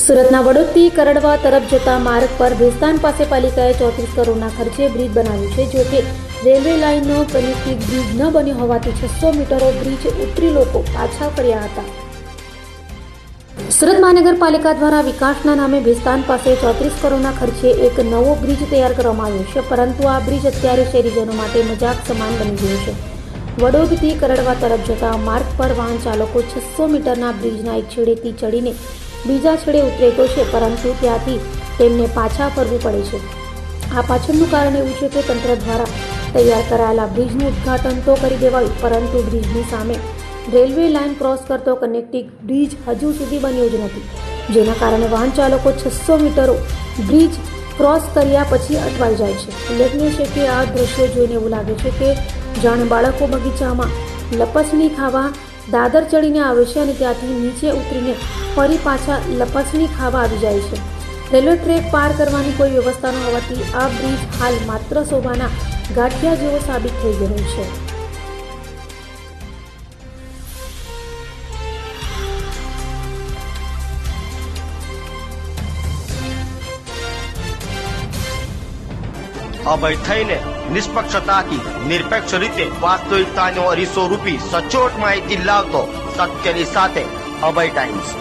સુરતના વડોદરાથી કરડવા તરફ જતા માર્ગ પર ભેસ્તાન પાસે પાલિકાએ 34 કરોડના ખર્ચે બ્રિજ બનાવ્યું છે. જો કે રેલવે લાઇનનો કનેક્ટિંગ બ્રિજ ન બન્યો હોવાથી 600 મીટરો બ્રિજ ઉતરી લોકો પાછા ફર્યા હતા. સુરત મહાનગરપાલિકા દ્વારા વિકાસના નામે ભેસ્તાન પાસે 34 કરોડના ખર્ચે એક નવો બ્રિજ તૈયાર કરવામાં આવ્યો છે, પરંતુ આ બ્રિજ અત્યારે શહેરીજનો માટે મજાક સમાન બની ગયો છે. વડોદરાથી કરડવા તરફ જતા માર્ગ પર વાહન ચાલકો 600 મીટરના બ્રિજના એક છેડેથી ચડીને બીજા છેડે ઉતરે તો છે, પરંતુ ત્યાંથી તેમને પાછા ફરવું પડે છે. આ પાછળનું કારણ એવું છે કે તંત્ર દ્વારા તૈયાર કરાયેલા બ્રિજનું ઉદ્ઘાટન તો કરી દેવાયું, પરંતુ બ્રિજની સામે રેલવે લાઇન ક્રોસ કરતો કનેક્ટિંગ બ્રિજ હજુ સુધી બન્યો જ નથી, જેના કારણે વાહન ચાલકો 600 મીટરો બ્રિજ ક્રોસ કર્યા પછી અટવાઈ જાય છે. ઉલ્લેખનીય છે કે આ દ્રશ્યો જોઈને એવું લાગે છે કે જાણે બાળકો બગીચામાં લપસણી ખાવા દાદર ચડીને આવે છે અને ત્યાંથી નીચે ઉતરીને ફરી પાછા લપસણી ખાવા આવી જાય છે. રેલવે ટ્રેક પાર કરવાની કોઈ વ્યવસ્થા ન હોવાથી આ બ્રિજ હાલ માત્ર શોભાના ગાંઠિયા જેવો સાબિત થઈ ગયો છે. અભય થઈને નિષ્પક્ષતાથી નિરપેક્ષ રીતે વાસ્તવિકતાનો અરીસો રૂપી સચોટ માહિતી લાવતો સત્યની સાથે અભય ટાઈમ્સ.